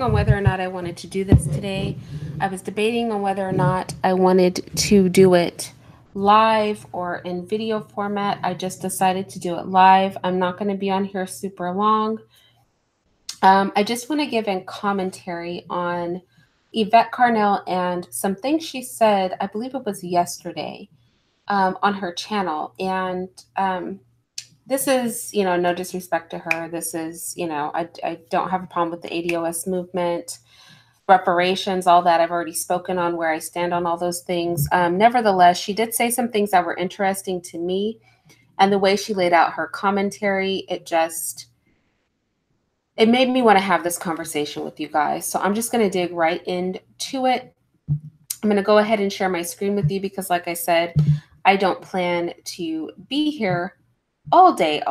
on whether or not I wanted to do this today. I was debating on whether or not I wanted to do it live or in video format. I just decided to do it live. I'm not going to be on here super long. I just want to give in commentary on Yvette Carnell and some things she said, I believe it was yesterday, on her channel. And this is, no disrespect to her. This is, I don't have a problem with the ADOS movement, reparations, all that. I've already spoken on where I stand on all those things. Nevertheless, she did say some things that were interesting to me. And the way she laid out her commentary, it made me want to have this conversation with you guys. So I'm just going to dig right into it. I'm going to go ahead and share my screen with you because, like I said, I don't plan to be here all day.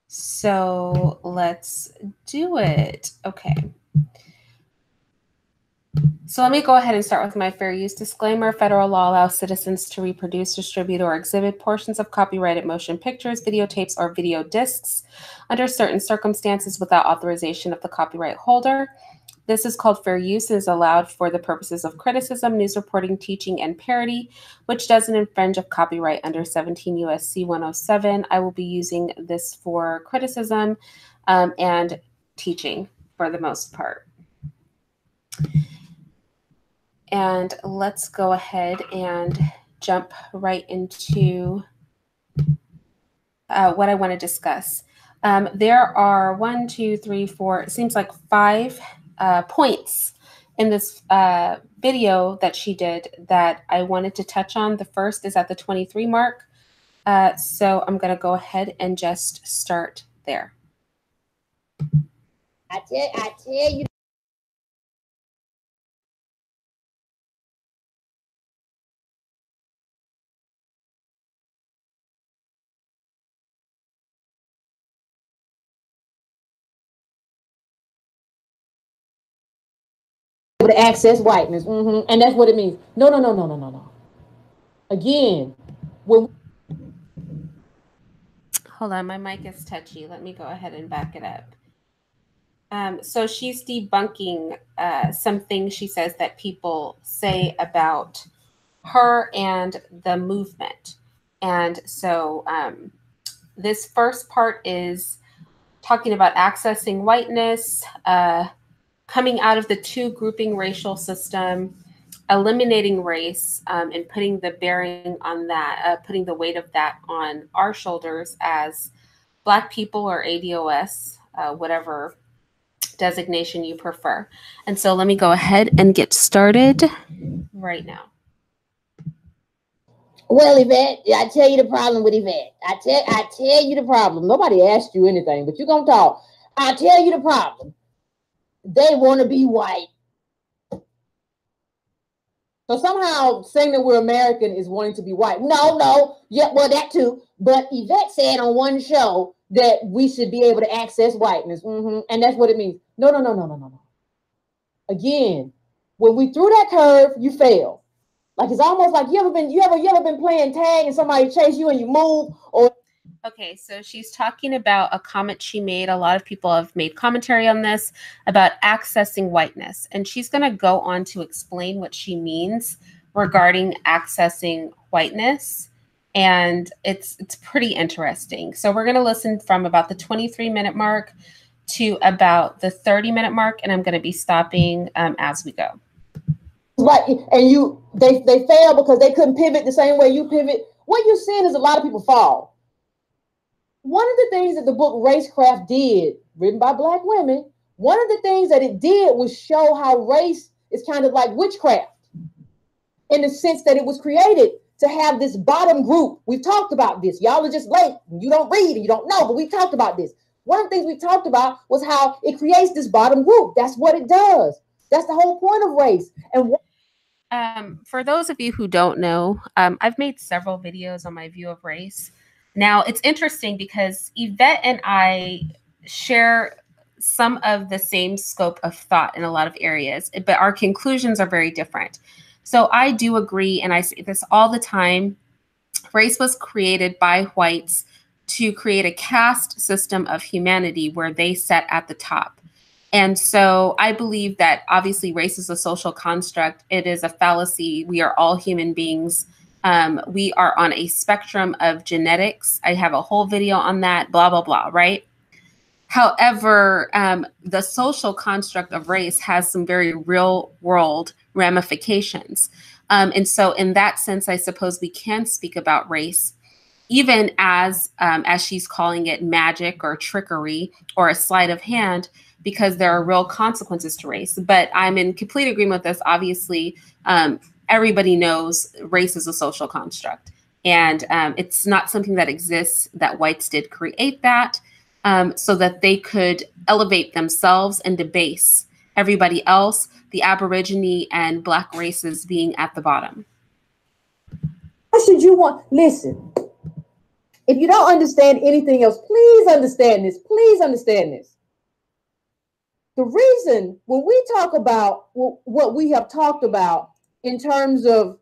So let's do it. Okay. So let me go ahead and start with my fair use disclaimer. Federal law allows citizens to reproduce, distribute, or exhibit portions of copyrighted motion pictures, videotapes, or video discs under certain circumstances without authorization of the copyright holder. This is called fair use and is allowed for the purposes of criticism, news reporting, teaching, and parody, which doesn't infringe of copyright under 17 U.S.C. 107. I will be using this for criticism and teaching for the most part. And let's go ahead and jump right into what I want to discuss. There are 1, 2, 3, 4, it seems like 5 points in this video that she did that I wanted to touch on. The first is at the 23 mark. So I'm going to go ahead and just start there. I tell you. To access whiteness, and that's what it means. No. Again, hold on, my mic is touchy. Let me go ahead and back it up. So she's debunking some things she says that people say about her and the movement. And so this first part is talking about accessing whiteness, coming out of the 2-grouping racial system, eliminating race, and putting the bearing on that, putting the weight of that on our shoulders as Black people or ADOS, whatever designation you prefer. And so let me go ahead and get started right now. Well, Yvette, I tell you the problem with Yvette. I tell you the problem. Nobody asked you anything, but you're going to talk. I tell you the problem. They want to be white. So somehow saying that we're American is wanting to be white. No. Yeah, well, that too. But Yvette said on one show that we should be able to access whiteness. And that's what it means. No. Again, when we threw that curve, you failed. Like it's almost like you ever been playing tag and somebody chase you and you move or. Okay, so she's talking about a comment she made. A lot of people have made commentary on this about accessing whiteness. And she's going to go on to explain what she means regarding accessing whiteness. And it's pretty interesting. So we're going to listen from about the 23-minute mark to about the 30-minute mark. And I'm going to be stopping as we go. Right, and they failed because they couldn't pivot the same way you pivot. What you're seeing is a lot of people fall. One of the things that the book Racecraft did, written by Black women, one of the things that it did was show how race is kind of like witchcraft in the sense that it was created to have this bottom group. We've talked about this. Y'all are just late. You don't read and you don't know, but we talked about this. One of the things we talked about was how it creates this bottom group. That's what it does. That's the whole point of race. And for those of you who don't know, I've made several videos on my view of race. Now, it's interesting because Yvette and I share some of the same scope of thought in a lot of areas, but our conclusions are very different. So I do agree, and I say this all the time, race was created by whites to create a caste system of humanity where they sat at the top. And so I believe that obviously race is a social construct. It is a fallacy. We are all human beings. We are on a spectrum of genetics. I have a whole video on that, blah, blah, blah, right? However, the social construct of race has some very real world ramifications. And so in that sense, I suppose we can speak about race, even as she's calling it magic or trickery or a sleight of hand, because there are real consequences to race. But I'm in complete agreement with this. Obviously, everybody knows race is a social construct, and it's not something that exists, that whites did create that so that they could elevate themselves and debase everybody else, the Aborigine and Black races being at the bottom. What should you want? Listen, if you don't understand anything else, please understand this. Please understand this. The reason when we talk about what we have talked about in terms of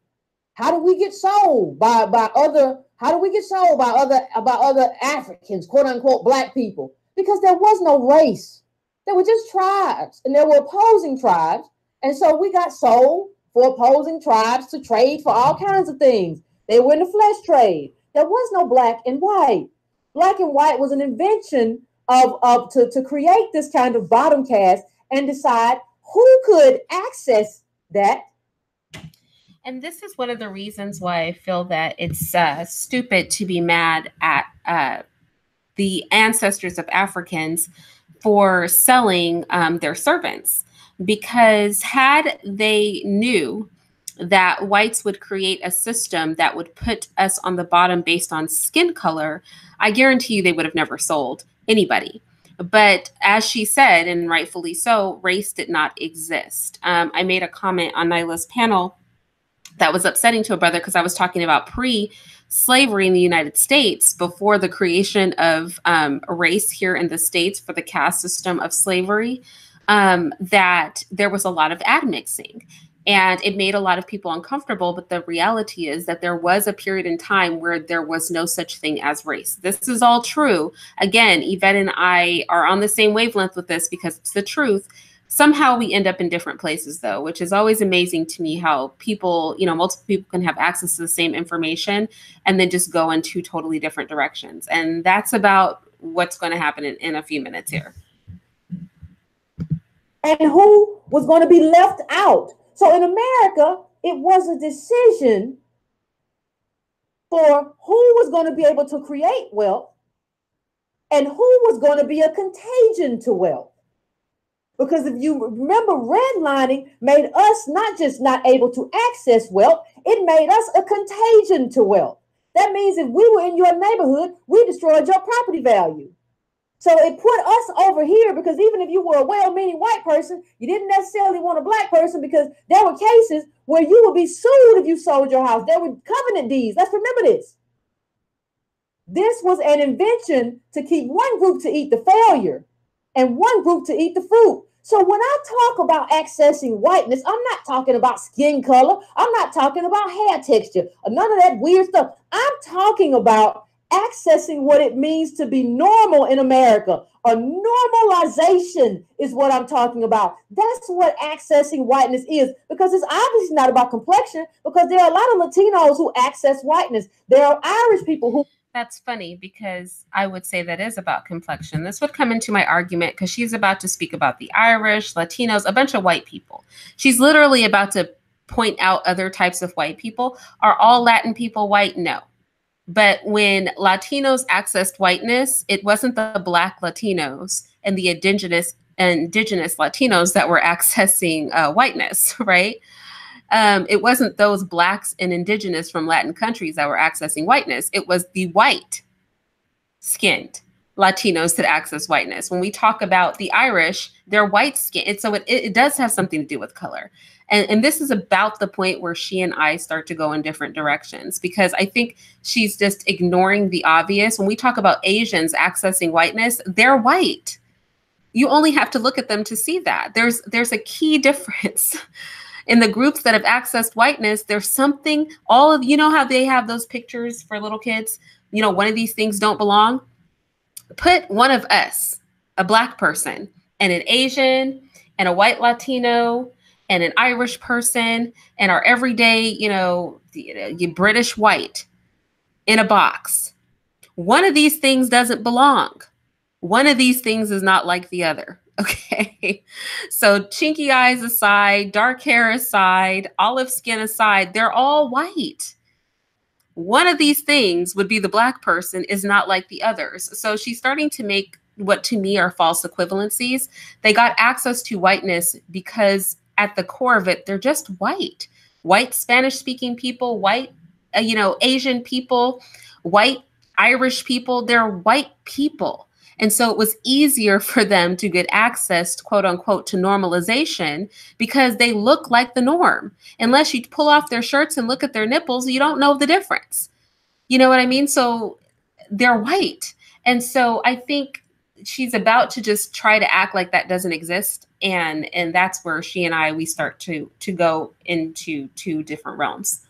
how do we get sold by other Africans, quote unquote, Black people, because there was no race. There were just tribes, and there were opposing tribes. And so we got sold for opposing tribes to trade for all kinds of things. They were in the flesh trade. There was no black and white. Black and white was an invention to create this kind of bottom caste and decide who could access that. And this is one of the reasons why I feel that it's stupid to be mad at the ancestors of Africans for selling their servants, because had they knew that whites would create a system that would put us on the bottom based on skin color, I guarantee you they would have never sold anybody. But as she said, and rightfully so, race did not exist. I made a comment on Nyla's panel that was upsetting to a brother because I was talking about pre-slavery in the United States, before the creation of race here in the States for the caste system of slavery, that there was a lot of admixing. And it made a lot of people uncomfortable. But the reality is that there was a period in time where there was no such thing as race. This is all true. Again, Yvette and I are on the same wavelength with this because it's the truth. Somehow we end up in different places, though, which is always amazing to me, how people, multiple people can have access to the same information and then just go in two totally different directions. And that's about what's going to happen in a few minutes here. And who was going to be left out? So in America, it was a decision for who was going to be able to create wealth and who was going to be a contagion to wealth. Because if you remember, redlining made us not just not able to access wealth, it made us a contagion to wealth. That means if we were in your neighborhood, we destroyed your property value. So it put us over here, because even if you were a well-meaning white person, you didn't necessarily want a Black person, because there were cases where you would be sued if you sold your house. There were covenant deeds. Let's remember this. This was an invention to keep one group to eat the failure and one group to eat the fruit. So when I talk about accessing whiteness, I'm not talking about skin color. I'm not talking about hair texture or none of that weird stuff. I'm talking about accessing what it means to be normal in America. A normalization is what I'm talking about. That's what accessing whiteness is, because it's obviously not about complexion, because there are a lot of Latinos who access whiteness. There are Irish people who... That's funny, because I would say that is about complexion. This would come into my argument because she's about to speak about the Irish, Latinos, a bunch of white people. She's literally about to point out other types of white people. Are all Latin people white? No. But when Latinos accessed whiteness, it wasn't the Black Latinos and the indigenous Latinos that were accessing whiteness, right? It wasn't those Blacks and indigenous from Latin countries that were accessing whiteness. It was the white-skinned Latinos that access whiteness. When we talk about the Irish, they're white-skinned. So it does have something to do with color. And this is about the point where she and I start to go in different directions, because I think she's just ignoring the obvious. When we talk about Asians accessing whiteness, they're white. You only have to look at them to see that. There's a key difference. In the groups that have accessed whiteness, there's something, how they have those pictures for little kids, you know, one of these things don't belong, put one of us, a Black person and an Asian and a white Latino and an Irish person and our everyday, you know, British white in a box. One of these things doesn't belong. One of these things is not like the other. Okay. So chinky eyes aside, dark hair aside, olive skin aside, they're all white. One of these things would be the Black person is not like the others. So she's starting to make what to me are false equivalencies. They got access to whiteness because at the core of it, they're just white. White Spanish speaking people, white, you know, Asian people, white Irish people, they're white people. And so it was easier for them to get access, quote unquote, to normalization because they look like the norm. Unless you pull off their shirts and look at their nipples, you don't know the difference. You know what I mean? So they're white. And so I think she's about to just try to act like that doesn't exist. And that's where she and we start to go into two different realms.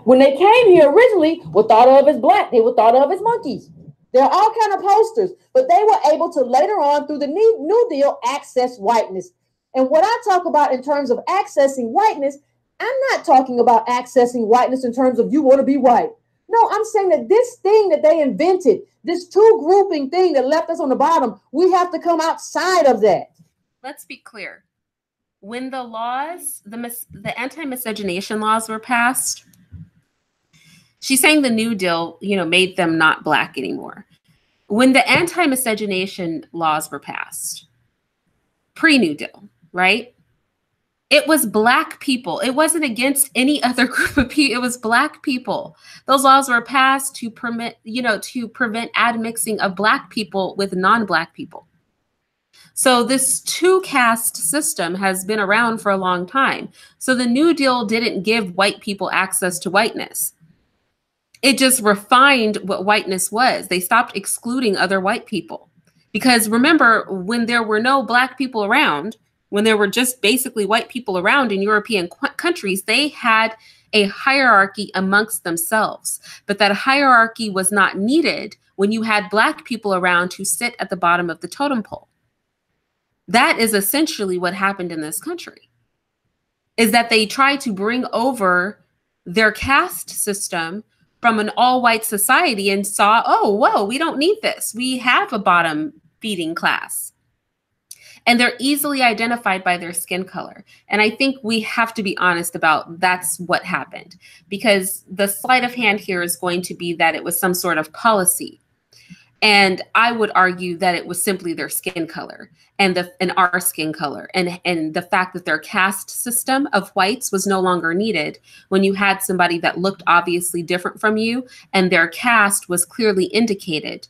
When they came here originally, were thought of as Black. They were thought of as monkeys. There are all kind of posters, but they were able to later on through the New Deal access whiteness. And what I talk about in terms of accessing whiteness, I'm not talking about accessing whiteness in terms of you want to be white. No, I'm saying that this thing that they invented, this two grouping thing that left us on the bottom, we have to come outside of that. Let's be clear. When the laws, the anti-miscegenation laws were passed, she's saying the New Deal, you know, made them not Black anymore. When the anti-miscegenation laws were passed, pre-New Deal, right? It was Black people. It wasn't against any other group of people. It was Black people. Those laws were passed to permit, you know, to prevent admixing of Black people with non-Black people. So this two-caste system has been around for a long time. So the New Deal didn't give white people access to whiteness. It just refined what whiteness was. They stopped excluding other white people. Because remember, when there were no Black people around, when there were just basically white people around in European countries, they had a hierarchy amongst themselves. But that hierarchy was not needed when you had Black people around to sit at the bottom of the totem pole. That is essentially what happened in this country, is that they tried to bring over their caste system from an all-white society and saw, oh, whoa, we don't need this. We have a bottom feeding class. And they're easily identified by their skin color. And I think we have to be honest about that's what happened, because the sleight of hand here is going to be that it was some sort of policy. And I would argue that it was simply their skin color and our skin color and the fact that their caste system of whites was no longer needed when you had somebody that looked obviously different from you and their caste was clearly indicated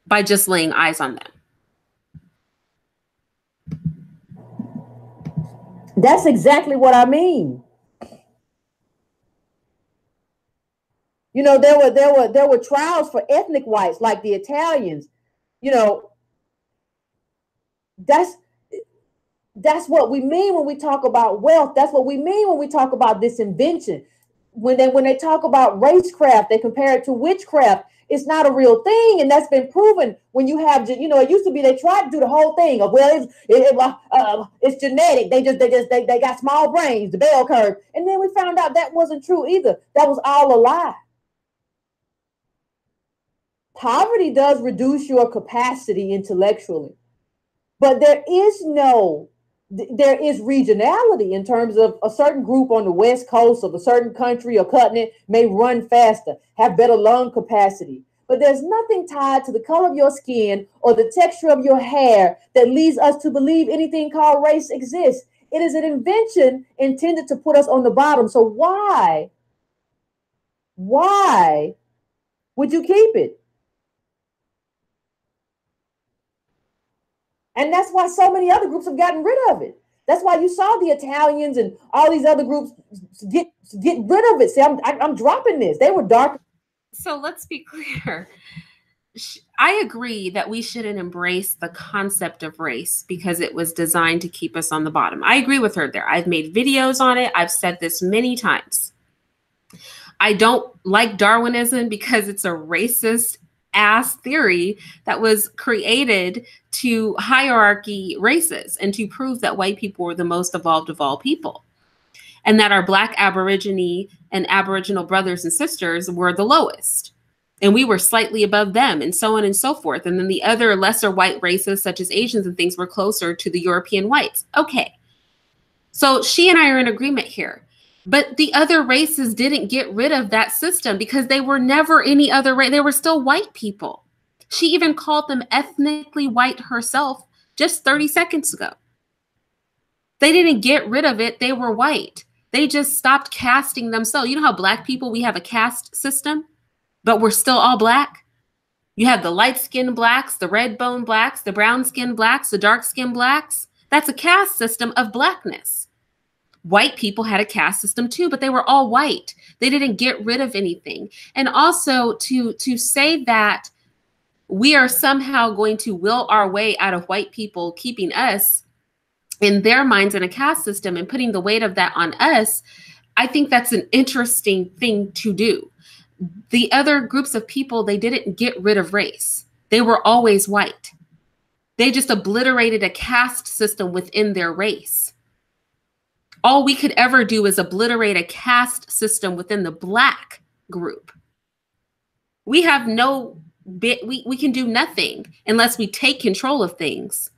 by just laying eyes on them. That's exactly what I mean. You know, there were trials for ethnic whites like the Italians. You know, that's what we mean when we talk about wealth. That's what we mean when we talk about this invention. When they talk about racecraft, they compare it to witchcraft. It's not a real thing, and that's been proven. When you have, you know, it used to be they tried to do the whole thing of, well, it's genetic. They got small brains, the bell curve, and then we found out that wasn't true either. That was all a lie. Poverty does reduce your capacity intellectually, but there is regionality in terms of a certain group on the West Coast of a certain country or continent may run faster, have better lung capacity. But there's nothing tied to the color of your skin or the texture of your hair that leads us to believe anything called race exists. It is an invention intended to put us on the bottom. So why would you keep it? And that's why so many other groups have gotten rid of it. That's why you saw the Italians and all these other groups get rid of it. See, I'm dropping this. They were dark. So let's be clear. I agree that we shouldn't embrace the concept of race because it was designed to keep us on the bottom. I agree with her there. I've made videos on it. I've said this many times. I don't like Darwinism because it's a racist ass theory that was created to hierarchy races and to prove that white people were the most evolved of all people, and that our Black Aborigine and Aboriginal brothers and sisters were the lowest, and we were slightly above them, and so on and so forth. And then the other lesser white races, such as Asians and things, were closer to the European whites. Okay. So she and I are in agreement here. But the other races didn't get rid of that system because they were never any other race. They were still white people. She even called them ethnically white herself just 30 seconds ago. They didn't get rid of it. They were white. They just stopped casting themselves. You know how Black people, we have a caste system, but we're still all Black? You have the light-skinned Blacks, the red-bone Blacks, the brown-skinned Blacks, the dark-skinned Blacks. That's a caste system of Blackness. White people had a caste system too, but they were all white. They didn't get rid of anything. And also to say that we are somehow going to will our way out of white people keeping us in their minds in a caste system and putting the weight of that on us, I think that's an interesting thing to do. The other groups of people, they didn't get rid of race. They were always white. They just obliterated a caste system within their race. All we could ever do is obliterate a caste system within the Black group. We have no bit, we can do nothing unless we take control of things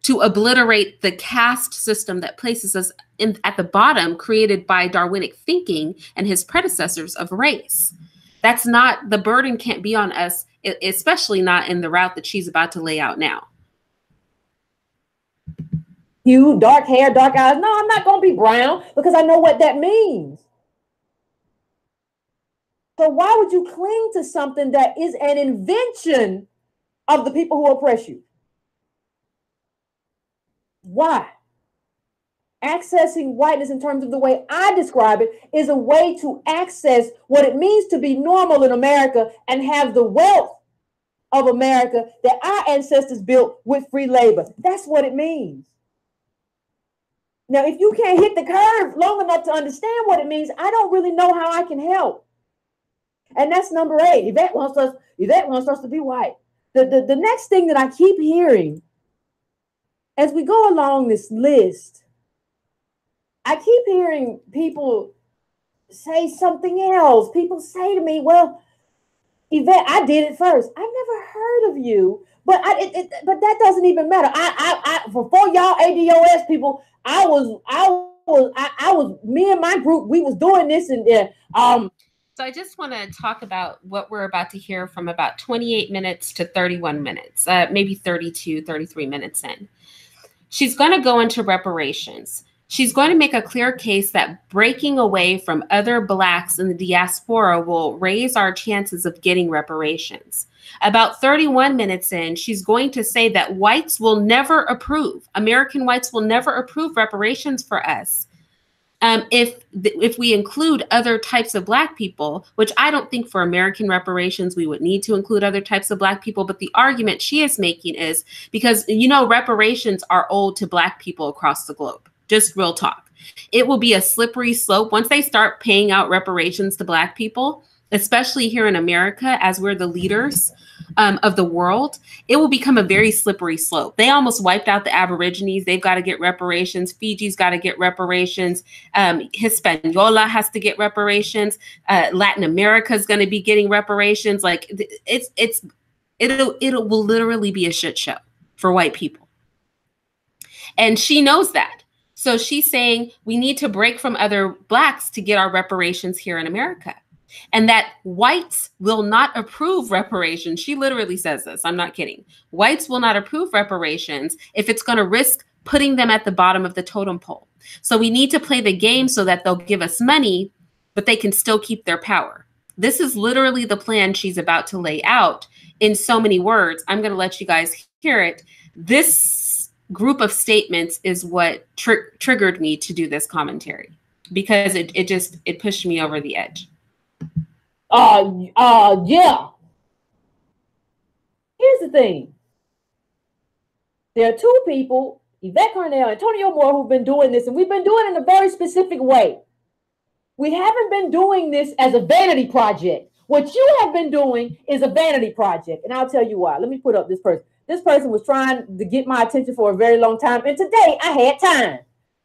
to obliterate the caste system that places us at the bottom, created by Darwinic thinking and his predecessors of race. That's not, the burden can't be on us, especially not in the route that she's about to lay out now. You, dark hair, dark eyes. No, I'm not going to be brown because I know what that means. So why would you cling to something that is an invention of the people who oppress you? Why? Accessing whiteness, in terms of the way I describe it, is a way to access what it means to be normal in America and have the wealth of America that our ancestors built with free labor. That's what it means. Now, if you can't hit the curve long enough to understand what it means, I don't really know how I can help. And that's number 8. Yvette wants us to be white. The next thing that I keep hearing as we go along this list, I keep hearing people say something else. People say to me, well, Yvette, I did it first. I've never heard of you, but but that doesn't even matter. Before y'all ADOS people, I was me and my group, we was doing this and So I just want to talk about what we're about to hear from about 28 minutes to 31 minutes, maybe 32, 33 minutes in. She's going to go into reparations. She's going to make a clear case that breaking away from other Blacks in the diaspora will raise our chances of getting reparations. About 31 minutes in, she's going to say that whites will never approve, American whites will never approve reparations for us if we include other types of Black people, which I don't think for American reparations we would need to include other types of Black people. But the argument she is making is because, you know, reparations are owed to Black people across the globe. Just real talk. It will be a slippery slope once they start paying out reparations to Black people, especially here in America, as we're the leaders of the world. It will become a very slippery slope. They almost wiped out the Aborigines. They've got to get reparations. Fiji's got to get reparations. Hispaniola has to get reparations. Latin America is going to be getting reparations. Like it will literally be a shit show for white people. And she knows that. So she's saying we need to break from other Blacks to get our reparations here in America. And that whites will not approve reparations. She literally says this. I'm not kidding. Whites will not approve reparations if it's going to risk putting them at the bottom of the totem pole. So we need to play the game so that they'll give us money, but they can still keep their power. This is literally the plan she's about to lay out in so many words. I'm going to let you guys hear it. This group of statements is what triggered me to do this commentary, because it pushed me over the edge. Yeah. Here's the thing. There are two people, Yvette Carnell and Antonio Moore, who've been doing this, and we've been doing it in a very specific way. We haven't been doing this as a vanity project. What you have been doing is a vanity project. And I'll tell you why. Let me put up this person. This person was trying to get my attention for a very long time. And today I had time.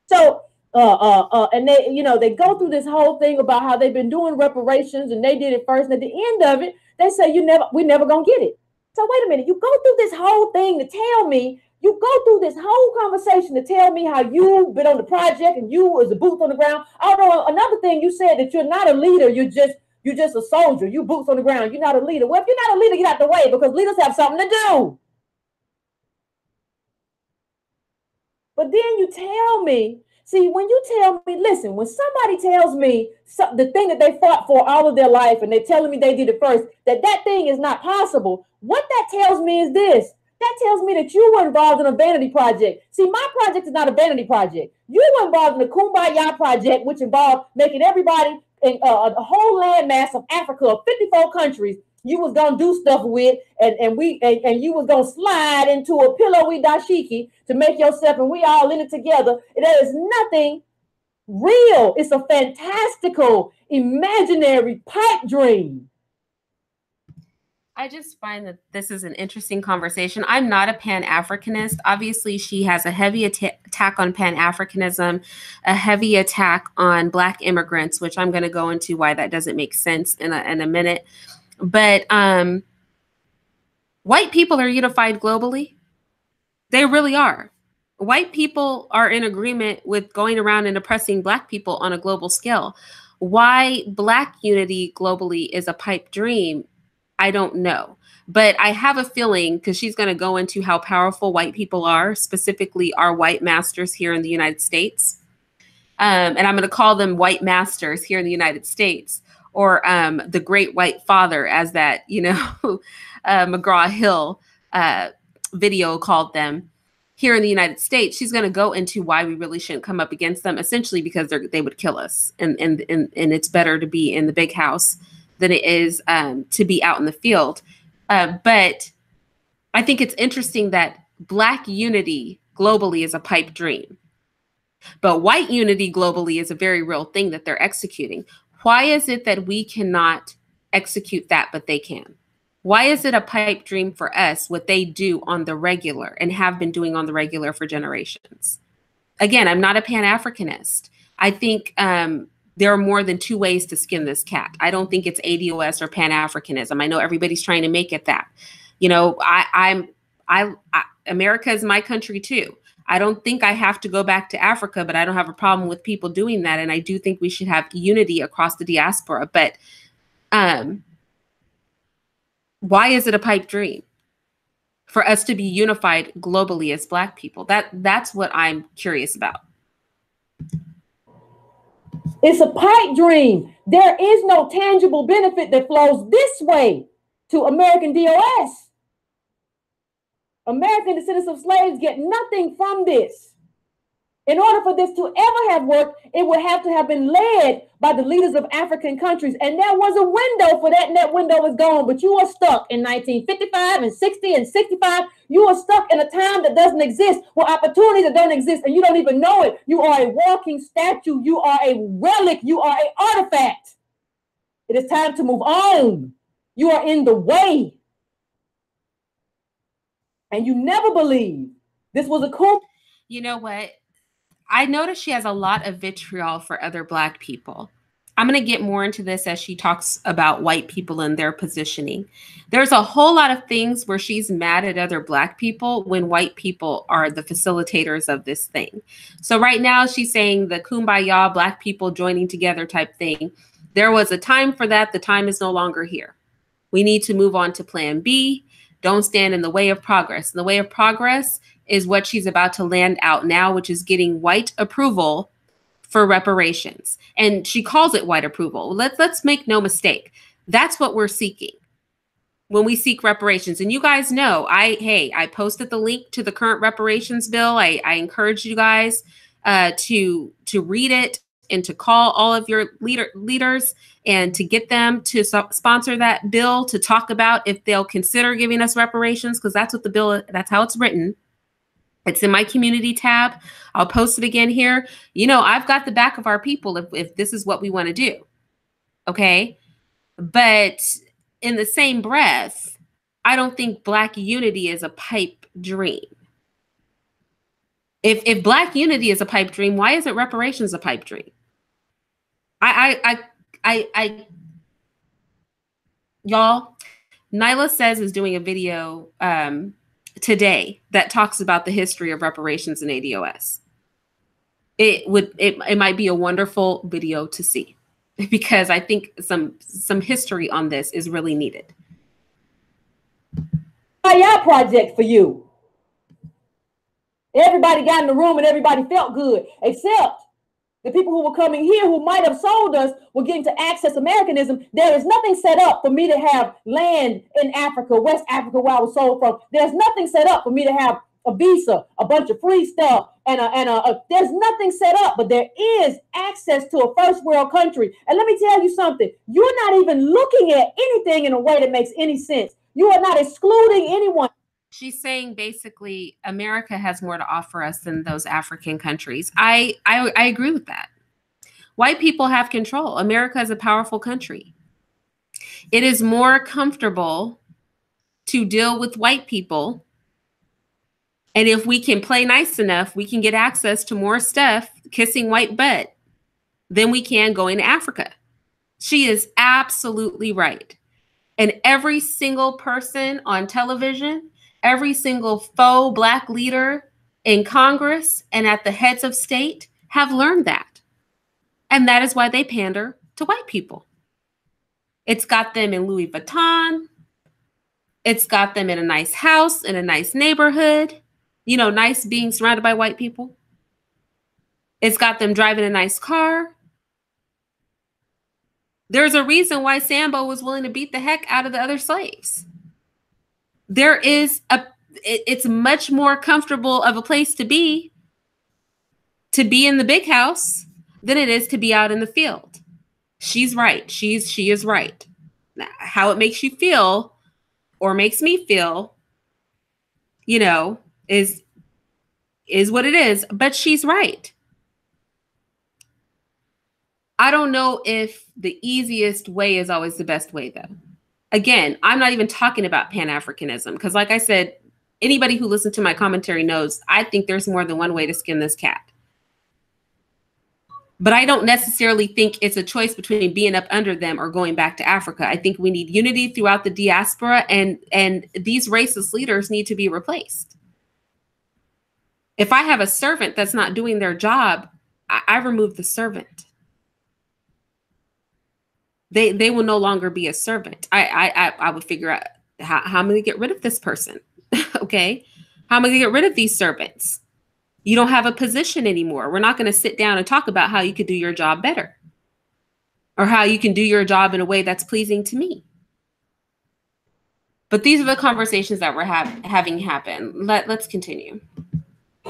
So, and they, they go through this whole thing about how they've been doing reparations and they did it first. And at the end of it, they say, we're never going to get it. So wait a minute. You go through this whole thing to tell me, you go through this whole conversation to tell me how you've been on the project and you was a boots on the ground. Although another thing you said that you're not a leader, you're just a soldier. You boots on the ground. You're not a leader. Well, if you're not a leader, get out the way because leaders have something to do. But then you tell me, see, when you tell me, listen, when somebody tells me the thing that they fought for all of their life and they're telling me they did it first, that thing is not possible, what that tells me is this. That tells me that you were involved in a vanity project. See, my project is not a vanity project. You were involved in the Kumbaya project, which involved making everybody in a whole landmass of Africa, of 54 countries, you was gonna do stuff with, and you was gonna slide into a pillowy dashiki to make yourself, and we all in it together. There is nothing real. It's a fantastical, imaginary pipe dream. I just find that this is an interesting conversation. I'm not a Pan-Africanist. Obviously, she has a heavy attack on Pan-Africanism, a heavy attack on Black immigrants, which I'm going to go into why that doesn't make sense in a minute. But white people are unified globally. They really are. White people are in agreement with going around and oppressing Black people on a global scale. Why Black unity globally is a pipe dream, I don't know. But I have a feeling, because she's going to go into how powerful white people are, specifically our white masters here in the United States. And I'm going to call them white masters here in the United States, or the great white father, as that, McGraw-Hill video called them here in the United States. She's going to go into why we really shouldn't come up against them, essentially because they would kill us. And it's better to be in the big house than it is to be out in the field. But I think it's interesting that Black unity globally is a pipe dream. But white unity globally is a very real thing that they're executing. Why is it that we cannot execute that, but they can? Why is it a pipe dream for us, what they do on the regular and have been doing on the regular for generations? Again, I'm not a Pan-Africanist. I think there are more than two ways to skin this cat. I don't think it's ADOS or Pan-Africanism. I know everybody's trying to make it that. America is my country too. I don't think I have to go back to Africa, but I don't have a problem with people doing that. And I do think we should have unity across the diaspora. But why is it a pipe dream for us to be unified globally as Black people? That's what I'm curious about. It's a pipe dream. There is no tangible benefit that flows this way to American DOS. American descendants of slaves get nothing from this. In order for this to ever have worked, it would have to have been led by the leaders of African countries. And there was a window for that, and that window is gone. But you are stuck in 1955 and 60 and 65. You are stuck in a time that doesn't exist, where opportunities that don't exist, and you don't even know it. You are a walking statue. You are a relic. You are an artifact. It is time to move on. You are in the way. And you never believed this was a coup. You know what? I noticed she has a lot of vitriol for other Black people. I'm going to get more into this as she talks about white people and their positioning. There's a whole lot of things where she's mad at other Black people when white people are the facilitators of this thing. So right now she's saying the kumbaya, Black people joining together type thing. There was a time for that. The time is no longer here. We need to move on to plan B. Don't stand in the way of progress. And the way of progress is what she's about to land out now, which is getting white approval for reparations. And she calls it white approval. Let's make no mistake. That's what we're seeking when we seek reparations. And you guys know, I posted the link to the current reparations bill. I encourage you guys to read it and to call all of your leaders and to get them to sponsor that bill, to talk about if they'll consider giving us reparations, because that's what the bill, that's how it's written. It's in my community tab. I'll post it again here. You know, I've got the back of our people if this is what we want to do. Okay. But in the same breath, I don't think Black unity is a pipe dream. If Black unity is a pipe dream, why isn't reparations a pipe dream? Y'all, Nyla Says is doing a video today that talks about the history of reparations in ADOS. It might be a wonderful video to see, because I think some history on this is really needed. Our project for you. Everybody got in the room and everybody felt good, except the people who were coming here who might have sold us were getting to access Americanism. There is nothing set up for me to have land in Africa, West Africa, where I was sold from. There's nothing set up for me to have a visa, a bunch of free stuff, there's nothing set up, but there is access to a first world country. And let me tell you something, you're not even looking at anything in a way that makes any sense. You are not excluding anyone. She's saying basically America has more to offer us than those African countries. I agree with that. White people have control. America is a powerful country. It is more comfortable to deal with white people. And if we can play nice enough, we can get access to more stuff, kissing white butt, than we can going to Africa. She is absolutely right. And every single person on television, every single faux Black leader in Congress and at the heads of state have learned that. And that is why they pander to white people. It's got them in Louis Vuitton. It's got them in a nice house, in a nice neighborhood. You know, nice being surrounded by white people. It's got them driving a nice car. There's a reason why Sambo was willing to beat the heck out of the other slaves. It's much more comfortable of a place to be in the big house than it is to be out in the field. She's right. She is right. Now, how it makes you feel or makes me feel, you know, is what it is, but she's right. I don't know if the easiest way is always the best way, though. Again, I'm not even talking about Pan-Africanism, because like I said, anybody who listened to my commentary knows I think there's more than one way to skin this cat. But I don't necessarily think it's a choice between being up under them or going back to Africa. I think we need unity throughout the diaspora, and these racist leaders need to be replaced. If I have a servant that's not doing their job, I remove the servant. They will no longer be a servant. I would figure out how I'm going to get rid of this person. Okay. How am I going to get rid of these servants? You don't have a position anymore. We're not going to sit down and talk about how you could do your job better or how you can do your job in a way that's pleasing to me. But these are the conversations that we're having happen. Let's continue.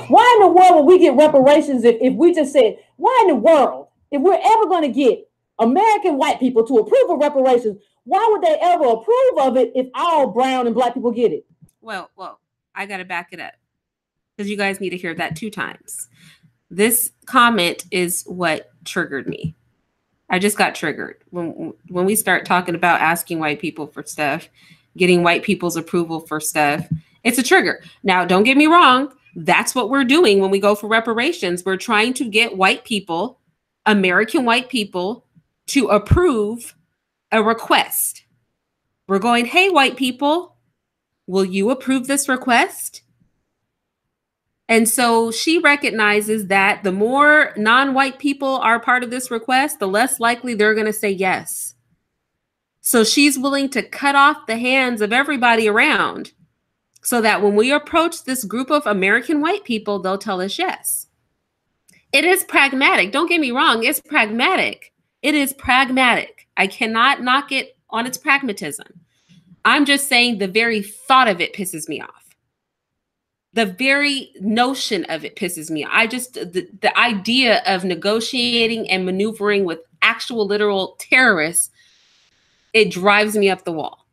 Why in the world would we get reparations if we just said, why in the world, if we're ever going to get American white people to approve of reparations, why would they ever approve of it if all brown and Black people get it? Well, I got to back it up because you guys need to hear that 2 times. This comment is what triggered me. I just got triggered when we start talking about asking white people for stuff, getting white people's approval for stuff. It's a trigger. Now, don't get me wrong. That's what we're doing when we go for reparations. We're trying to get white people, American white people, to approve a request. We're going, hey, white people, will you approve this request? And so she recognizes that the more non-white people are part of this request, the less likely they're going to say yes. So she's willing to cut off the hands of everybody around so that when we approach this group of American white people, they'll tell us yes. It is pragmatic. Don't get me wrong. It's pragmatic. It is pragmatic. I cannot knock it on its pragmatism. I'm just saying the very thought of it pisses me off. The very notion of it pisses me off. The idea of negotiating and maneuvering with actual literal terrorists, it drives me up the wall.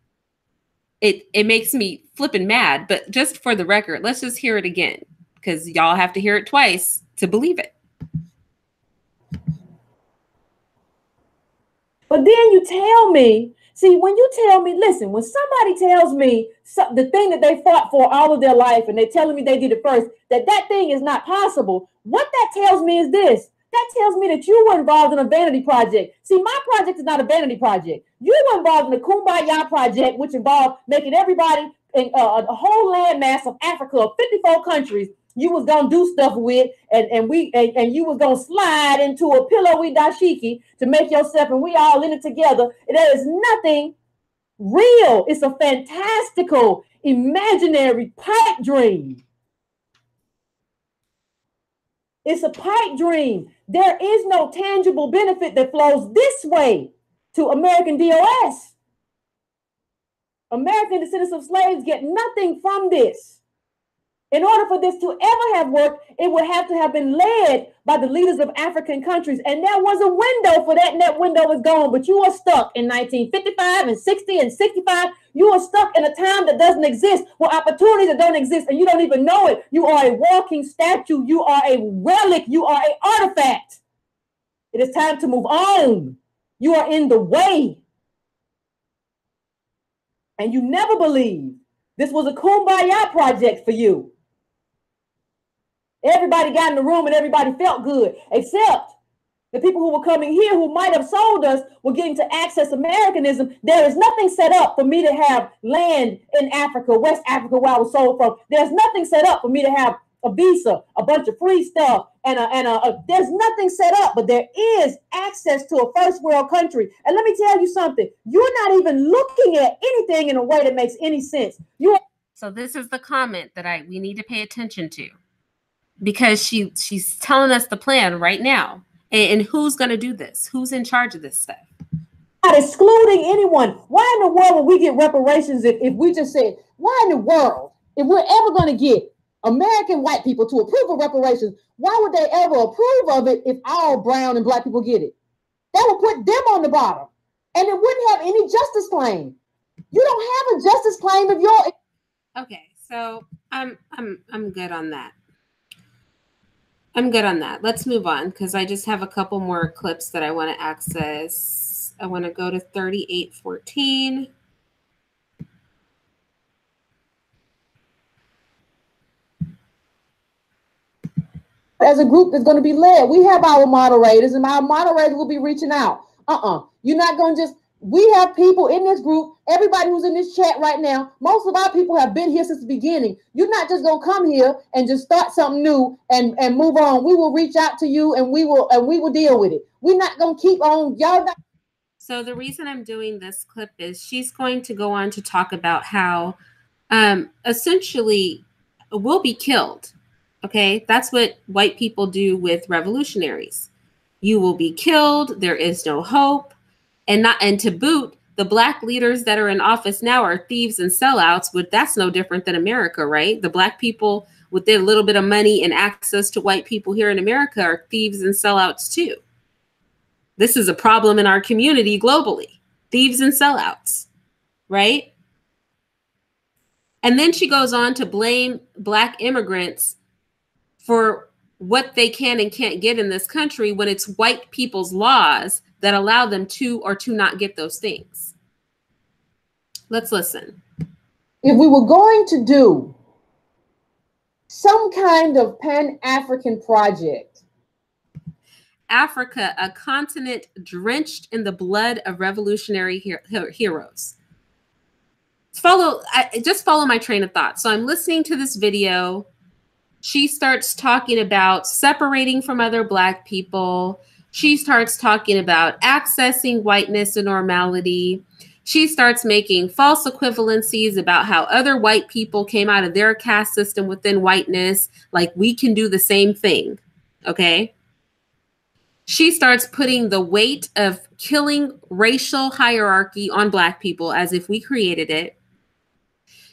It makes me flipping mad. But just for the record, let's just hear it again. because y'all have to hear it twice to believe it. But then you tell me, see, when you tell me, listen, when somebody tells me the thing that they fought for all of their life and they're telling me they did it first, that thing is not possible, what that tells me is this. That tells me that you were involved in a vanity project. See, my project is not a vanity project. You were involved in the Kumbaya project, which involved making everybody in a whole landmass of Africa, of 54 countries, you was gonna do stuff with, and you was gonna slide into a pillowy dashiki to make yourself, and we all in it together. There is nothing real. It's a fantastical, imaginary pipe dream. It's a pipe dream. There is no tangible benefit that flows this way to American DOS. American descendants of slaves get nothing from this. In order for this to ever have worked, it would have to have been led by the leaders of African countries. And there was a window for that, and that window is gone. But you are stuck in 1955 and 60 and 65. You are stuck in a time that doesn't exist, with opportunities that don't exist, and you don't even know it. You are a walking statue. You are a relic. You are an artifact. It is time to move on. You are in the way. And you never believed this was a kumbaya project for you. Everybody got in the room and everybody felt good, except the people who were coming here who might have sold us were getting to access Americanism. There is nothing set up for me to have land in Africa, West Africa, where I was sold from. There's nothing set up for me to have a visa, a bunch of free stuff, there's nothing set up, but there is access to a first world country. And let me tell you something, you're not even looking at anything in a way that makes any sense. So this is the comment that we need to pay attention to, because she's telling us the plan right now. And who's going to do this? Who's in charge of this stuff? Not excluding anyone. Why in the world would we get reparations if we just said, why in the world, if we're ever going to get American white people to approve of reparations, why would they ever approve of it if all brown and black people get it? That would put them on the bottom, and it wouldn't have any justice claim. You don't have a justice claim if you're... Okay, so I'm good on that. I'm good on that. Let's move on, because I just have a couple more clips that I want to access. I want to go to 3814. As a group that's going to be led, we have our moderators, and our moderators will be reaching out. You're not going to just... We have people in this group, everybody who's in this chat right now, most of our people have been here since the beginning. You're not just going to come here and just start something new and move on. We will reach out to you, and we will deal with it. We're not going to keep on, y'all. So the reason I'm doing this clip is she's going to go on to talk about how essentially we'll be killed. Okay, that's what white people do with revolutionaries. You will be killed. There is no hope. And to boot, the black leaders that are in office now are thieves and sellouts, but that's no different than America, right? The black people with their little bit of money and access to white people here in America are thieves and sellouts too. This is a problem in our community globally. Thieves and sellouts, right? And then she goes on to blame black immigrants for what they can and can't get in this country when it's white people's laws that allow them to or to not get those things. Let's listen. If we were going to do some kind of Pan-African project. Africa, a continent drenched in the blood of revolutionary heroes. Just follow my train of thought. So I'm listening to this video. She starts talking about separating from other black people. She starts talking about accessing whiteness and normality. She starts making false equivalencies about how other white people came out of their caste system within whiteness, like we can do the same thing, okay? She starts putting the weight of killing racial hierarchy on black people as if we created it.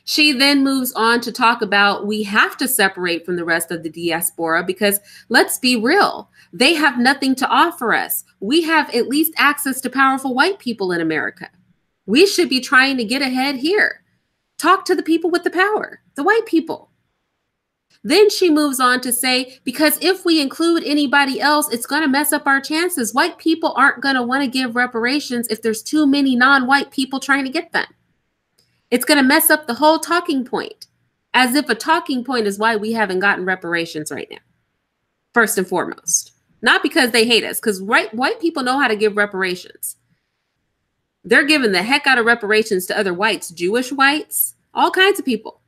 She then moves on to talk about we have to separate from the rest of the diaspora because let's be real, they have nothing to offer us. We have at least access to powerful white people in America. We should be trying to get ahead here. Talk to the people with the power, the white people. Then she moves on to say, because if we include anybody else, it's going to mess up our chances. White people aren't going to want to give reparations if there's too many non-white people trying to get them. It's going to mess up the whole talking point, as if a talking point is why we haven't gotten reparations right now, first and foremost. Not because they hate us, because white people know how to give reparations. They're giving the heck out of reparations to other whites, Jewish whites, all kinds of people.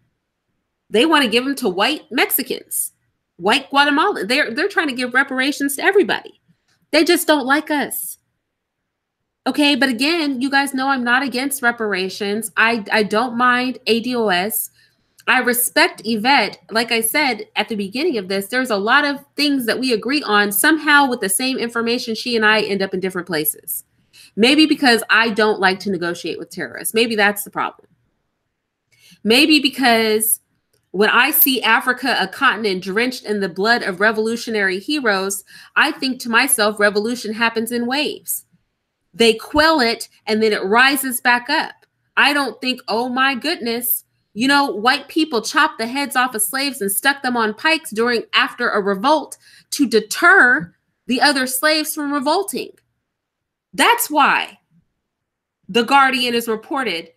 They want to give them to white Mexicans, white Guatemalans. They're trying to give reparations to everybody. They just don't like us. Okay, but again, you guys know I'm not against reparations. I don't mind ADOS. I respect Yvette. Like I said at the beginning of this, there's a lot of things that we agree on. Somehow with the same information, she and I end up in different places. Maybe because I don't like to negotiate with terrorists. Maybe that's the problem. Maybe because when I see Africa, a continent drenched in the blood of revolutionary heroes, I think to myself, revolution happens in waves. They quell it and then it rises back up. I don't think, oh my goodness, you know, white people chopped the heads off of slaves and stuck them on pikes after a revolt to deter the other slaves from revolting. That's why The Guardian has reported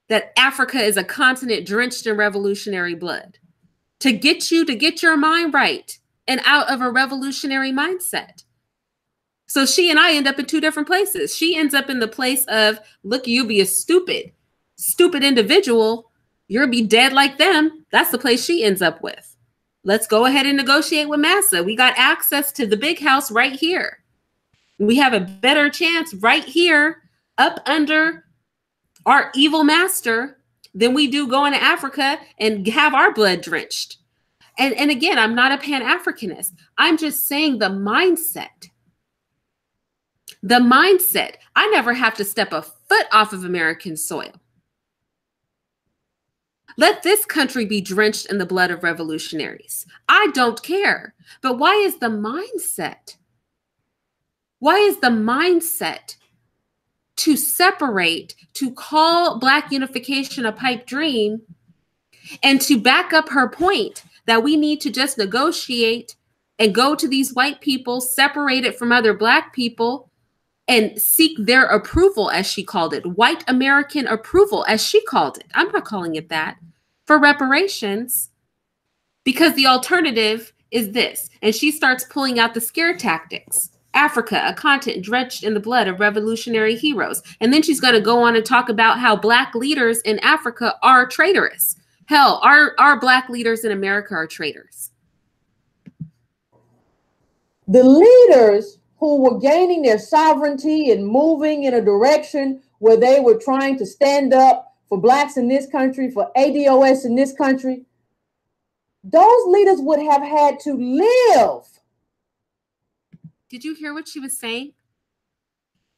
that Africa is a continent drenched in revolutionary blood. To get your mind right and out of a revolutionary mindset. So she and I end up in two different places. She ends up in the place of, look, you be a stupid individual. You'll be dead like them. That's the place she ends up with. Let's go ahead and negotiate with Massa. We got access to the big house right here. We have a better chance right here up under our evil master than we do going to Africa and have our blood drenched. And again, I'm not a Pan-Africanist. I'm just saying the mindset. The mindset. I never have to step a foot off of American soil. Let this country be drenched in the blood of revolutionaries. I don't care. But why is the mindset? Why is the mindset to separate, to call Black unification a pipe dream, and to back up her point that we need to just negotiate and go to these white people, separate it from other Black people, and seek their approval, as she called it, white American approval, as she called it. I'm not calling it that, for reparations, because the alternative is this. And she starts pulling out the scare tactics. Africa, a continent drenched in the blood of revolutionary heroes. And then she's going to go on and talk about how Black leaders in Africa are traitorous. Hell, our Black leaders in America are traitors. The leaders who were gaining their sovereignty and moving in a direction where they were trying to stand up for Blacks in this country, for ADOS in this country, those leaders would have had to live. Did you hear what she was saying?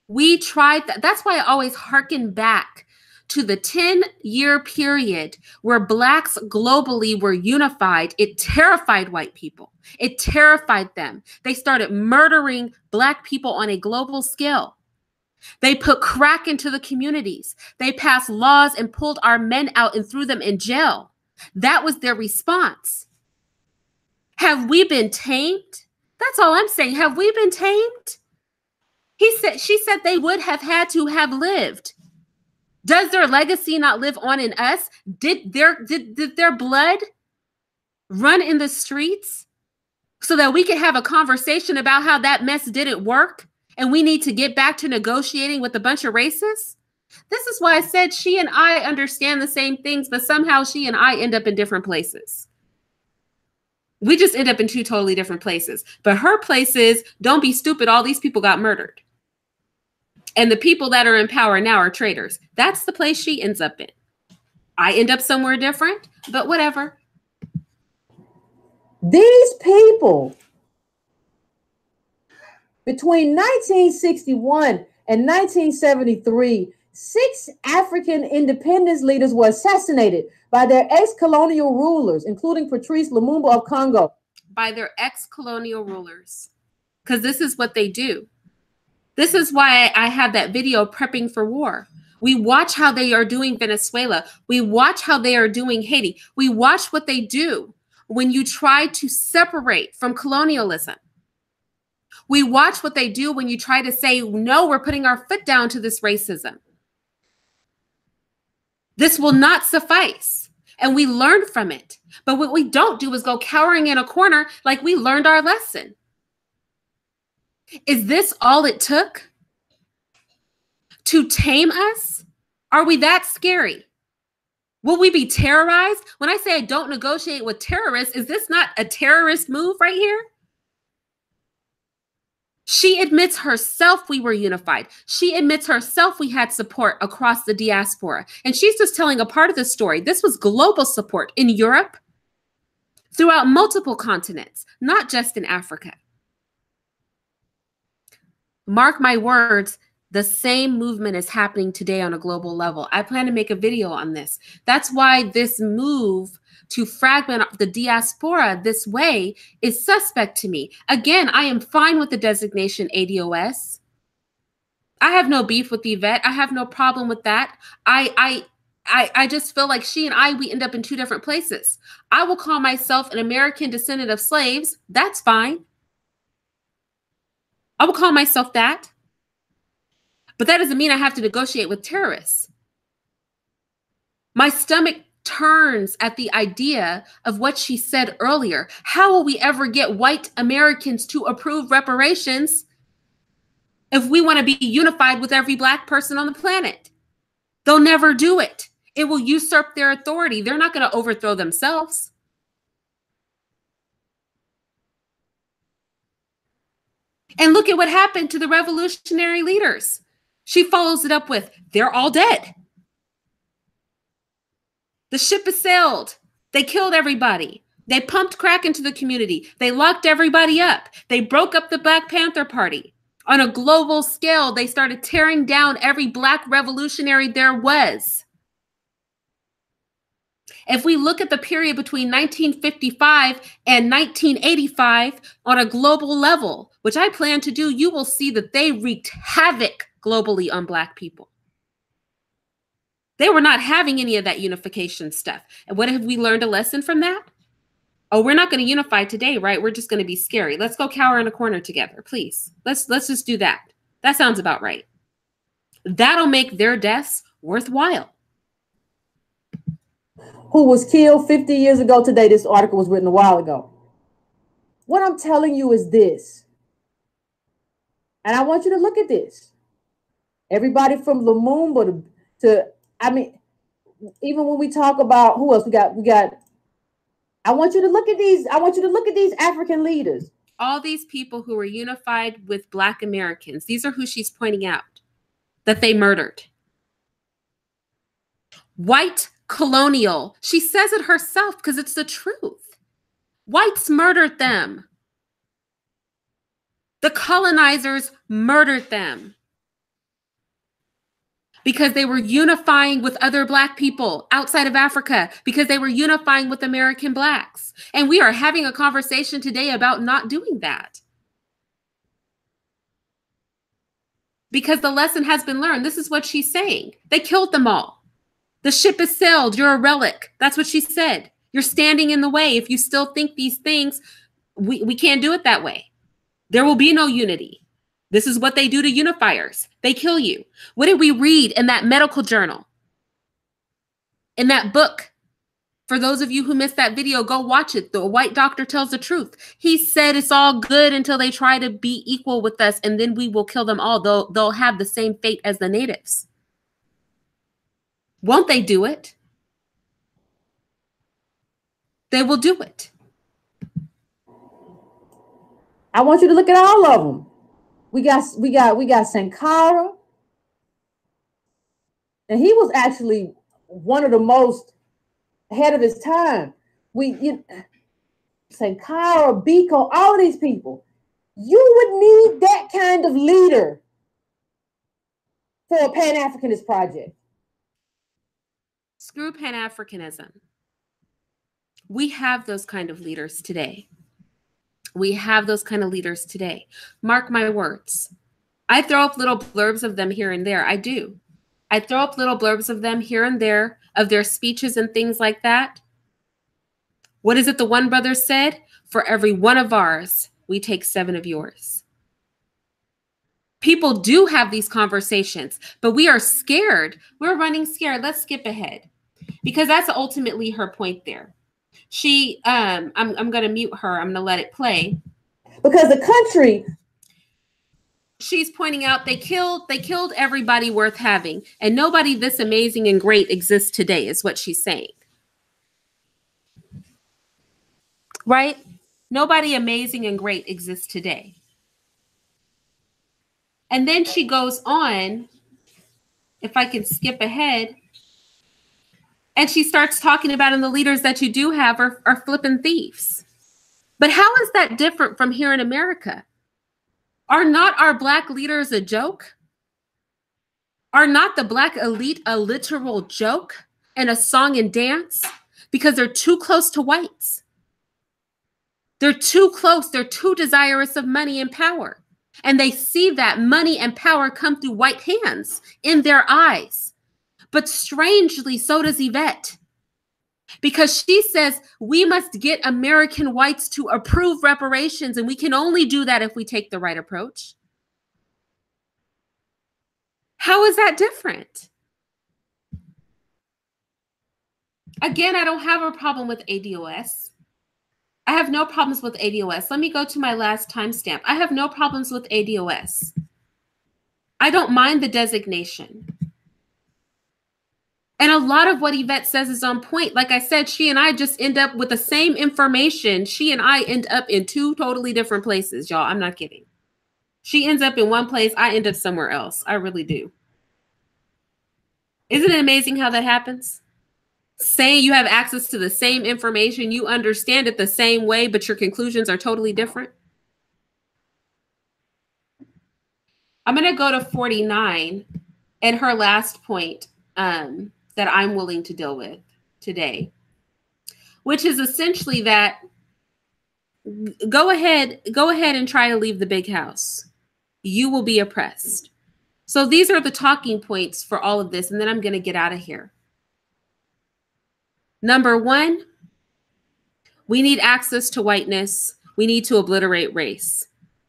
We tried that. That's why I always hearken back to the 10-year period where Blacks globally were unified. It terrified white people. It terrified them. They started murdering Black people on a global scale. They put crack into the communities. They passed laws and pulled our men out and threw them in jail. That was their response. Have we been tamed? That's all I'm saying. Have we been tamed? She said they would have had to have lived. Does their legacy not live on in us? Did their blood run in the streets so that we could have a conversation about how that mess didn't work and we need to get back to negotiating with a bunch of racists? This is why I said she and I understand the same things, but somehow she and I end up in different places. We just end up in two totally different places. But her place is, don't be stupid, all these people got murdered. And the people that are in power now are traitors. That's the place she ends up in. I end up somewhere different, but whatever. These people, between 1961 and 1973, 6 African independence leaders were assassinated by their ex-colonial rulers, including Patrice Lumumba of Congo. By their ex-colonial rulers. Because this is what they do. This is why I have that video, Prepping for War. We watch how they are doing Venezuela. We watch how they are doing Haiti. We watch what they do when you try to separate from colonialism. We watch what they do when you try to say, no, we're putting our foot down to this racism. This will not suffice. And we learn from it. But what we don't do is go cowering in a corner like we learned our lesson. Is this all it took to tame us? Are we that scary? Will we be terrorized? When I say I don't negotiate with terrorists, is this not a terrorist move right here? She admits herself we were unified. She admits herself we had support across the diaspora. And she's just telling a part of the story. This was global support in Europe, throughout multiple continents, not just in Africa. Mark my words, the same movement is happening today on a global level. I plan to make a video on this. That's why this move to fragment the diaspora this way is suspect to me. Again, I am fine with the designation ADOS. I have no beef with Yvette. I have no problem with that. I just feel like she and we end up in two different places. I will call myself an American descendant of slaves. That's fine. I will call myself that. But that doesn't mean I have to negotiate with terrorists. My stomach turns at the idea of what she said earlier. How will we ever get white Americans to approve reparations if we want to be unified with every Black person on the planet? They'll never do it. It will usurp their authority. They're not going to overthrow themselves. And look at what happened to the revolutionary leaders. She follows it up with, they're all dead. The ship has sailed. They killed everybody. They pumped crack into the community. They locked everybody up. They broke up the Black Panther Party. On a global scale, they started tearing down every Black revolutionary there was. If we look at the period between 1955 and 1985 on a global level, which I plan to do, you will see that they wreaked havoc globally on Black people. They were not having any of that unification stuff. And what have we learned a lesson from that? Oh, we're not going to unify today, right? We're just going to be scary. Let's go cower in a corner together, please. Let's just do that. That sounds about right. That'll make their deaths worthwhile. Who was killed 50 years ago today. This article was written a while ago. What I'm telling you is this. And I want you to look at this. Everybody from Lumumba to I mean, even when we talk about who else we got, I want you to look at these. I want you to look at these African leaders. All these people who were unified with Black Americans. These are who she's pointing out that they murdered. White colonial. She says it herself because it's the truth. Whites murdered them. The colonizers murdered them. Because they were unifying with other Black people outside of Africa, because they were unifying with American Blacks. And we are having a conversation today about not doing that. Because the lesson has been learned. This is what she's saying. They killed them all. The ship has sailed. You're a relic. That's what she said. You're standing in the way. If you still think these things, we can't do it that way. There will be no unity. This is what they do to unifiers. They kill you. What did we read in that medical journal? In that book? For those of you who missed that video, go watch it. The white doctor tells the truth. He said it's all good until they try to be equal with us, and then we will kill them all. They'll have the same fate as the natives. Won't they do it? They will do it. I want you to look at all of them. We got Sankara, and he was actually one of the most ahead of his time. Sankara, Biko, all of these people. You would need that kind of leader for a Pan-Africanist project. Screw Pan-Africanism. We have those kind of leaders today. We have those kind of leaders today. Mark my words. I throw up little blurbs of them here and there. I do. I throw up little blurbs of them here and there, of their speeches and things like that. What is it the one brother said? For every one of ours, we take 7 of yours. People do have these conversations, but we are scared. We're running scared. Let's skip ahead because that's ultimately her point there. She, I'm going to mute her. I'm going to let it play. Because the country, she's pointing out they killed everybody worth having, and nobody this amazing and great exists today, is what she's saying. Right? Nobody amazing and great exists today. And then she goes on, if I can skip ahead, and she starts talking about, and the leaders that you do have are flipping thieves. But how is that different from here in America? Are not our Black leaders a joke? Are not the Black elite a literal joke and a song and dance? Because they're too close to whites. They're too close. They're too desirous of money and power. And they see that money and power come through white hands in their eyes. But strangely, so does Yvette. Because she says we must get American whites to approve reparations, and we can only do that if we take the right approach. How is that different? Again, I don't have a problem with ADOS. I have no problems with ADOS. Let me go to my last timestamp. I have no problems with ADOS. I don't mind the designation. And a lot of what Yvette says is on point. Like I said, she and I just end up with the same information. She and I end up in 2 totally different places, y'all. I'm not kidding. She ends up in one place. I end up somewhere else. I really do. Isn't it amazing how that happens? Saying you have access to the same information, you understand it the same way, but your conclusions are totally different. I'm going to go to 49 and her last point that I'm willing to deal with today, which is essentially that go ahead and try to leave the big house. You will be oppressed. So these are the talking points for all of this, and then I'm going to get out of here. Number 1, we need access to whiteness. We need to obliterate race.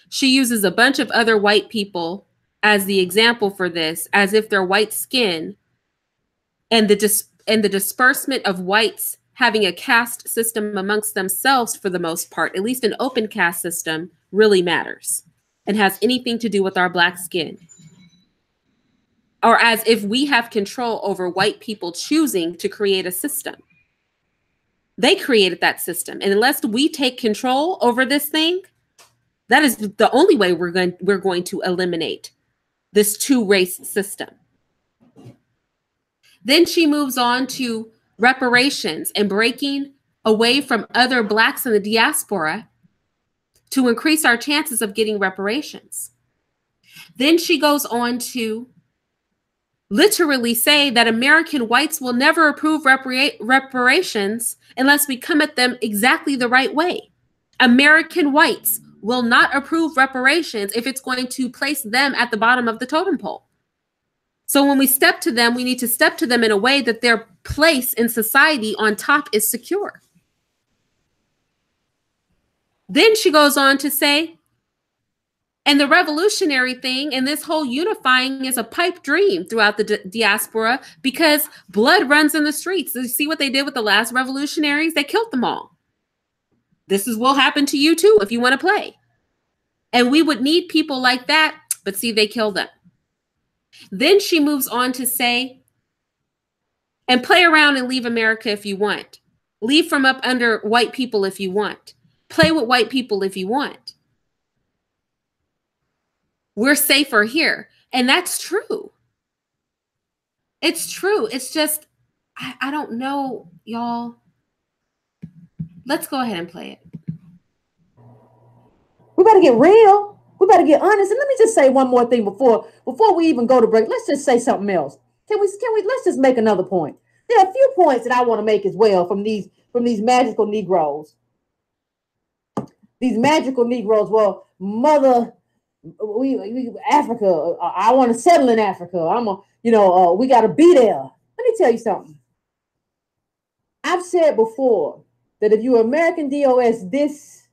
She uses a bunch of other white people as the example for this, as if their white skin and the disbursement of whites having a caste system amongst themselves for the most part, at least an open caste system, really matters and has anything to do with our Black skin. Or as if we have control over white people choosing to create a system. They created that system. And unless we take control over this thing, that is the only way we're going to eliminate this 2-race system. Then she moves on to reparations and breaking away from other Blacks in the diaspora to increase our chances of getting reparations. Then she goes on to literally say that American whites will never approve reparations unless we come at them exactly the right way. American whites will not approve reparations if it's going to place them at the bottom of the totem pole. So when we step to them, we need to step to them in a way that their place in society on top is secure. Then she goes on to say, and the revolutionary thing and this whole unifying is a pipe dream throughout the diaspora because blood runs in the streets. You see what they did with the last revolutionaries? They killed them all. This will happen to you too if you want to play. And we would need people like that, but see, they killed them. Then she moves on to say, and play around and leave America if you want. Leave from up under white people if you want. Play with white people if you want. We're safer here. And that's true. It's true. It's just, I don't know, y'all. Let's go ahead and play it. We better get real. We better get honest. And let me just say one more thing before we even go to break. Let's just say something else. Can we let's just make another point. There are a few points that I want to make as well from these magical Negroes. These magical Negroes, well, mother, we Africa, I want to settle in Africa. We got to be there. Let me tell you something. I've said before that if you're American DOS, this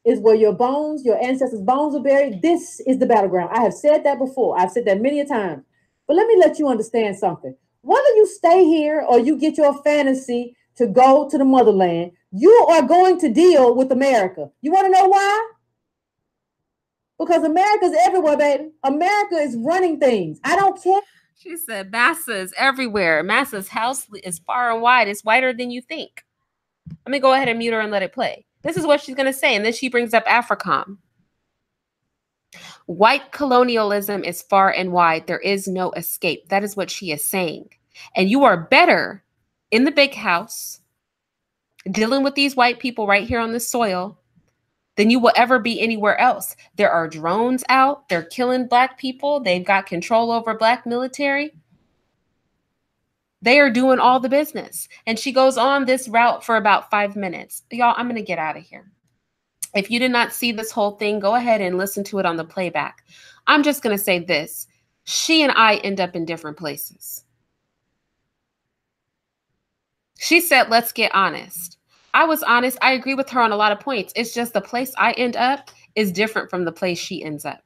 is where your bones, your ancestors' bones are buried. This is the battleground. I have said that before. I've said that many a time. But let me let you understand something. Whether you stay here or you get your fantasy to go to the motherland, you are going to deal with America. You want to know why? Because America's everywhere, baby. America is running things. I don't care. She said, Massa is everywhere. Massa's house is far and wide. It's wider than you think. Let me go ahead and mute her and let it play. This is what she's going to say. And then she brings up AFRICOM. White colonialism is far and wide. There is no escape. That is what she is saying. And you are better in the big house dealing with these white people right here on the soil than you will ever be anywhere else. There are drones out. They're killing Black people. They've got control over Black military. They are doing all the business. And she goes on this route for about 5 minutes. Y'all, I'm going to get out of here. If you did not see this whole thing, go ahead and listen to it on the playback. I'm just going to say this. She and I end up in different places. She said, let's get honest. I was honest. I agree with her on a lot of points. It's just the place I end up is different from the place she ends up.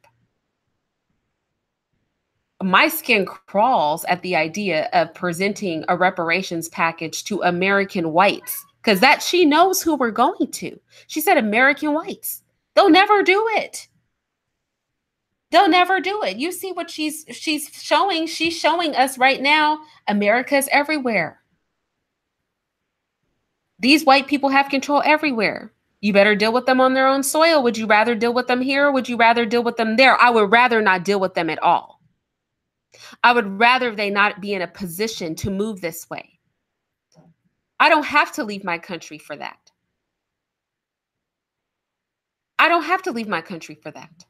My skin crawls at the idea of presenting a reparations package to American whites, because that she knows who we're going to. She said American whites. They'll never do it. They'll never do it. You see what she's showing. She's showing us right now, America's everywhere. These white people have control everywhere. You better deal with them on their own soil. Would you rather deal with them here? Or would you rather deal with them there? I would rather not deal with them at all. I would rather they not be in a position to move this way. I don't have to leave my country for that. I don't have to leave my country for that.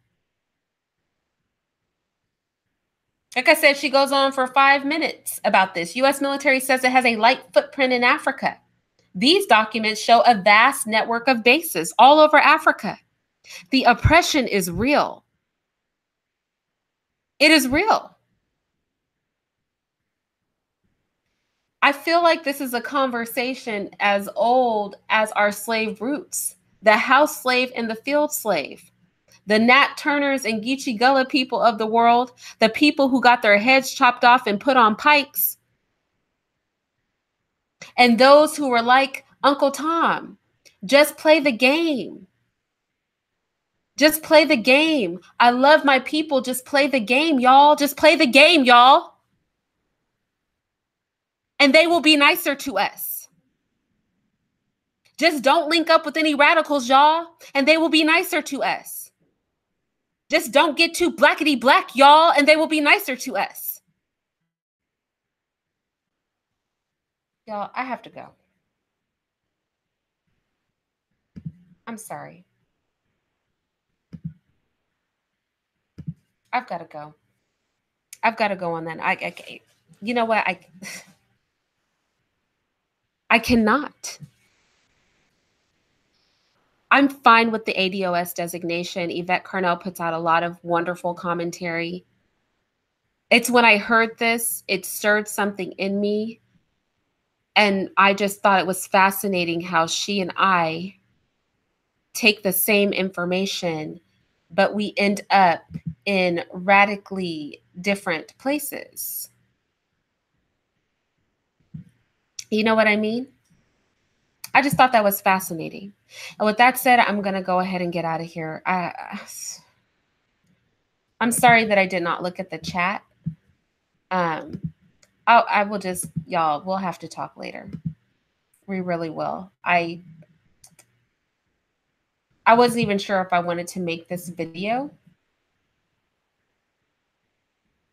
Like I said, she goes on for 5 minutes about this. U.S. military says it has a light footprint in Africa. These documents show a vast network of bases all over Africa. The oppression is real. It is real. I feel like this is a conversation as old as our slave roots, the house slave and the field slave, the Nat Turners and Geechee Gullah people of the world, the people who got their heads chopped off and put on pikes, and those who were like Uncle Tom, just play the game. Just play the game. I love my people. Just play the game, y'all. Just play the game, y'all. And they will be nicer to us. Just don't link up with any radicals, y'all, and they will be nicer to us. Just don't get too blackety black, y'all, and they will be nicer to us. Y'all, I have to go. I'm sorry. I've got to go. I've got to go on that. You know what? I cannot. I'm fine with the ADOS designation. Yvette Carnell puts out a lot of wonderful commentary. It's when I heard this, it stirred something in me. And I just thought it was fascinating how she and I take the same information, but we end up in radically different places. You know what I mean? I just thought that was fascinating. And with that said, I'm going to go ahead and get out of here. I'm sorry that I did not look at the chat. I will just, y'all, we'll have to talk later. We really will. I wasn't even sure if I wanted to make this video.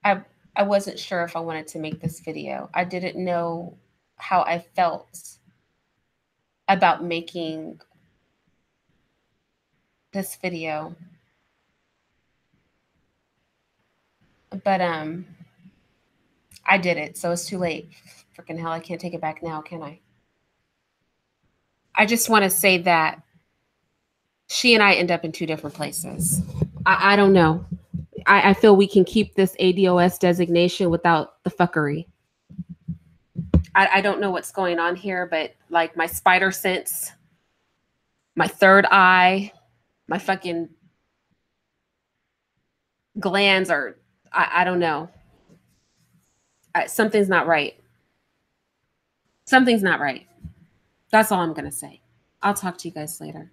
I wasn't sure if I wanted to make this video. I didn't know how I felt about making this video. But I did it, so it's too late. Freaking hell, I can't take it back now, can I? I just want to say that she and I end up in two different places. I don't know. I feel we can keep this ADOS designation without the fuckery. I don't know what's going on here, but like my spider sense my third eye, my fucking glands are, I don't know. Something's not right. Something's not right. That's all I'm going to say. I'll talk to you guys later.